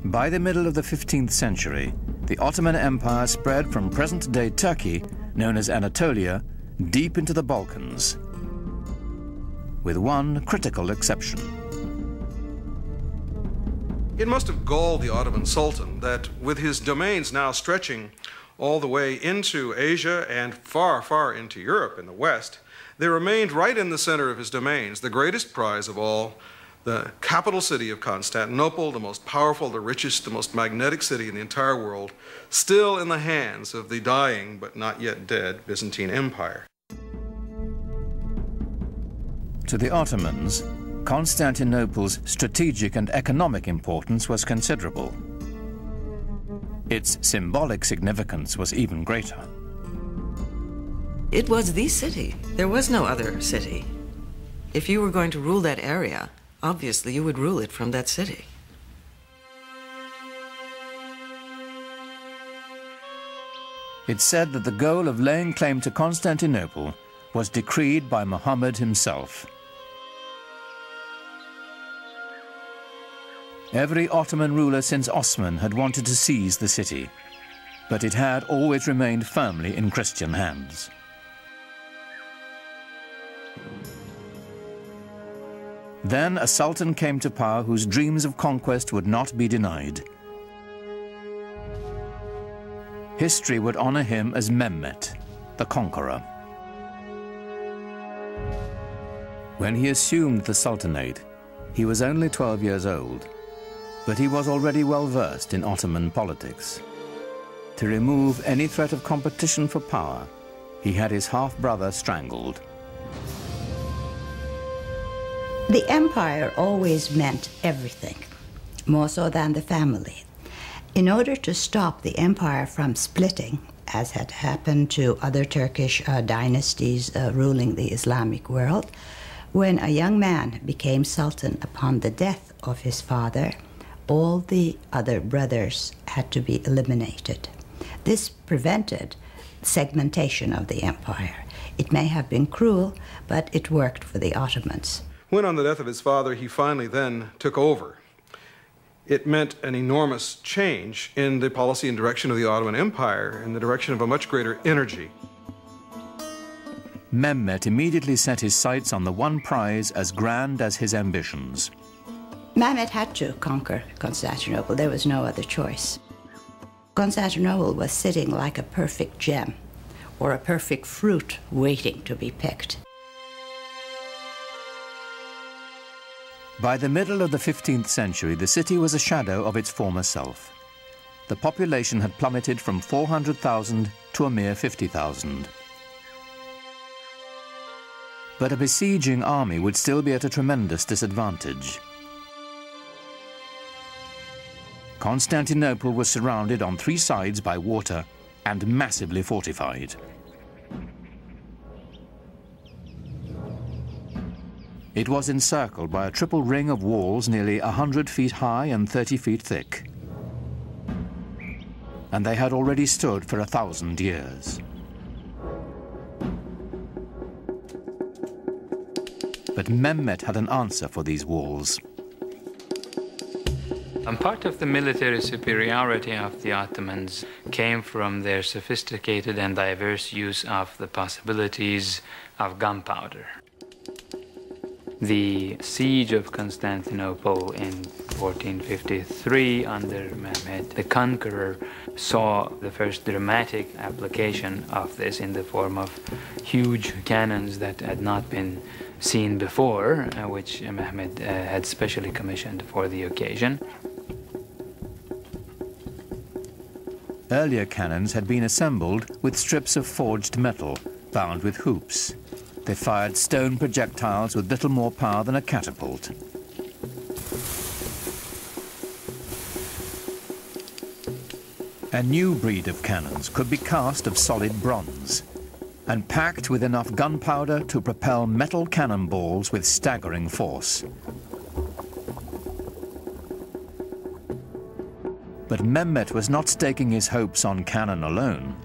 By the middle of the 15th century, the Ottoman Empire spread from present-day Turkey, known as Anatolia, deep into the Balkans, with one critical exception. It must have galled the Ottoman Sultan that with his domains now stretching all the way into Asia and far, far into Europe in the west, there remained right in the center of his domains the greatest prize of all, the capital city of Constantinople, the most powerful, the richest, the most magnetic city in the entire world, still in the hands of the dying but not yet dead Byzantine Empire. To the Ottomans, Constantinople's strategic and economic importance was considerable. Its symbolic significance was even greater. It was the city. There was no other city. If you were going to rule that area, obviously you would rule it from that city. It's said that the goal of laying claim to Constantinople was decreed by Muhammad himself. Every Ottoman ruler since Osman had wanted to seize the city, but it had always remained firmly in Christian hands. Then a sultan came to power whose dreams of conquest would not be denied. History would honor him as Mehmet, the conqueror. When he assumed the sultanate, he was only 12 years old, but he was already well versed in Ottoman politics. To remove any threat of competition for power, he had his half-brother strangled. The empire always meant everything, more so than the family. In order to stop the empire from splitting, as had happened to other Turkish dynasties ruling the Islamic world, when a young man became sultan upon the death of his father, all the other brothers had to be eliminated. This prevented segmentation of the empire. It may have been cruel, but it worked for the Ottomans. When on the death of his father, he finally then took over, it meant an enormous change in the policy and direction of the Ottoman Empire, in the direction of a much greater energy. Mehmet immediately set his sights on the one prize as grand as his ambitions. Mehmet had to conquer Constantinople. There was no other choice. Constantinople was sitting like a perfect gem or a perfect fruit waiting to be picked. By the middle of the 15th century, the city was a shadow of its former self. The population had plummeted from 400,000 to a mere 50,000. But a besieging army would still be at a tremendous disadvantage. Constantinople was surrounded on three sides by water and massively fortified. It was encircled by a triple ring of walls nearly 100 feet high and 30 feet thick. And they had already stood for 1,000 years. But Mehmet had an answer for these walls. And part of the military superiority of the Ottomans came from their sophisticated and diverse use of the possibilities of gunpowder. The siege of Constantinople in 1453 under Mehmet the Conqueror saw the first dramatic application of this in the form of huge cannons that had not been seen before, which Mehmet had specially commissioned for the occasion. Earlier cannons had been assembled with strips of forged metal bound with hoops. They fired stone projectiles with little more power than a catapult. A new breed of cannons could be cast of solid bronze and packed with enough gunpowder to propel metal cannonballs with staggering force. But Mehmet was not staking his hopes on cannon alone.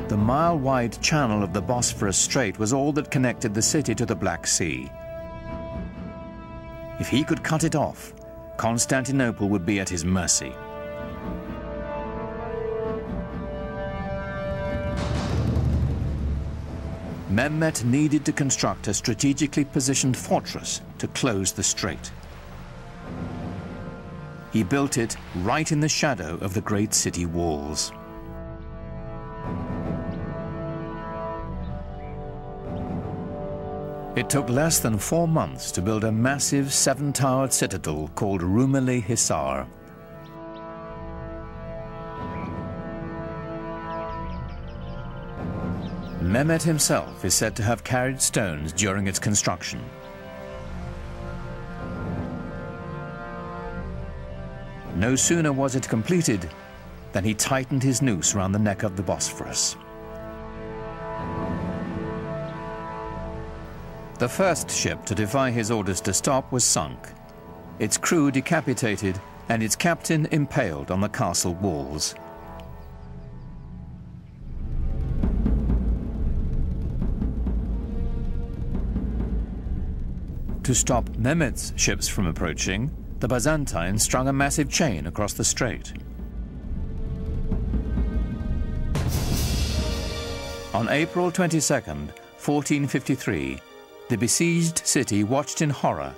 The mile-wide channel of the Bosphorus Strait was all that connected the city to the Black Sea. If he could cut it off, Constantinople would be at his mercy. Mehmet needed to construct a strategically positioned fortress to close the strait. He built it right in the shadow of the great city walls. It took less than 4 months to build a massive 7-towered citadel called Rumeli Hisar. Mehmet himself is said to have carried stones during its construction. No sooner was it completed than he tightened his noose around the neck of the Bosphorus. The first ship to defy his orders to stop was sunk, its crew decapitated and its captain impaled on the castle walls. To stop Mehmet's ships from approaching, the Byzantines strung a massive chain across the strait. On April 22nd, 1453, the besieged city watched in horror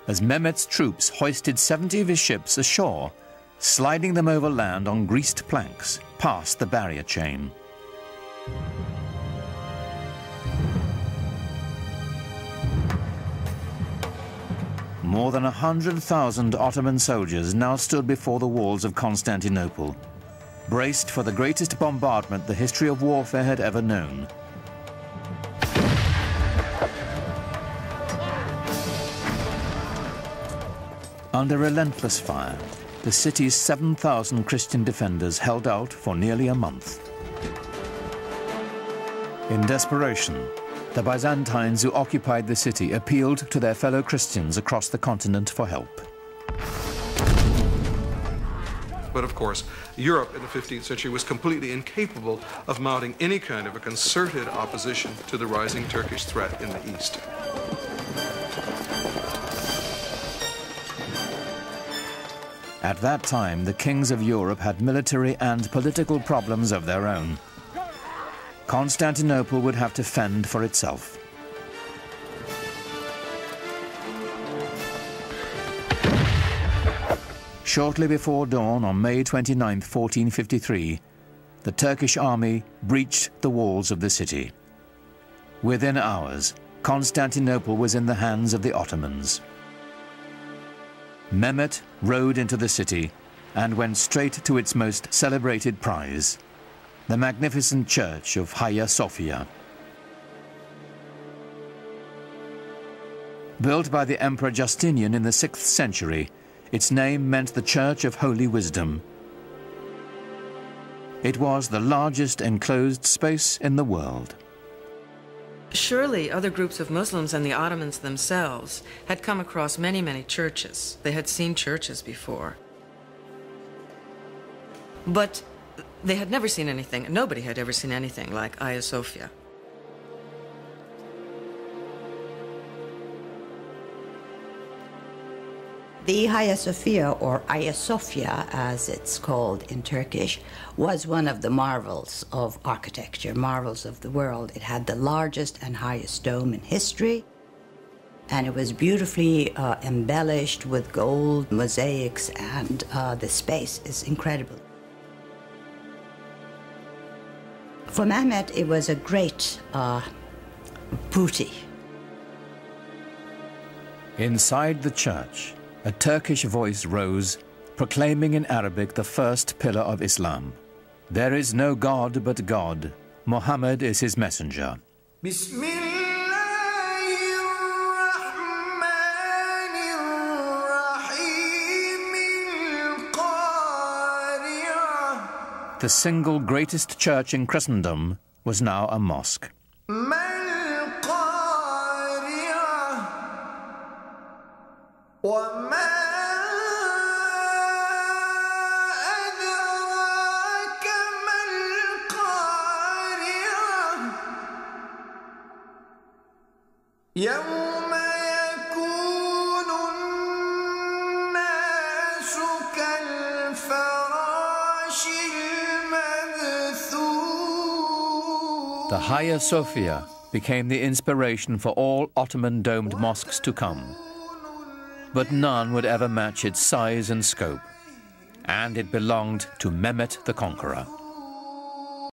as Mehmet's troops hoisted 70 of his ships ashore, sliding them over land on greased planks past the barrier chain. More than 100,000 Ottoman soldiers now stood before the walls of Constantinople, braced for the greatest bombardment the history of warfare had ever known. Under relentless fire, the city's 7,000 Christian defenders held out for nearly a month. In desperation, the Byzantines who occupied the city appealed to their fellow Christians across the continent for help. But of course, Europe in the 15th century was completely incapable of mounting any kind of a concerted opposition to the rising Turkish threat in the east. At that time, the kings of Europe had military and political problems of their own. Constantinople would have to fend for itself. Shortly before dawn on May 29, 1453, the Turkish army breached the walls of the city. Within hours, Constantinople was in the hands of the Ottomans. Mehmet rode into the city and went straight to its most celebrated prize, the magnificent church of Hagia Sophia. Built by the Emperor Justinian in the 6th century, its name meant the Church of Holy Wisdom. It was the largest enclosed space in the world. Surely other groups of Muslims and the Ottomans themselves had come across many, many churches. They had seen churches before. But they had never seen anything, nobody had ever seen anything like Hagia Sophia. The Hagia Sophia, or Hagia Sophia as it's called in Turkish, was one of the marvels of architecture, marvels of the world. It had the largest and highest dome in history, and it was beautifully embellished with gold mosaics, and the space is incredible. For Mehmet, it was a great booty. Inside the church, a Turkish voice rose, proclaiming in Arabic the first pillar of Islam. There is no God but God. Muhammad is his messenger. The single greatest church in Christendom was now a mosque. يوم يكون The Hagia Sophia became the inspiration for all Ottoman domed mosques to come. But none would ever match its size and scope, and it belonged to Mehmet the Conqueror.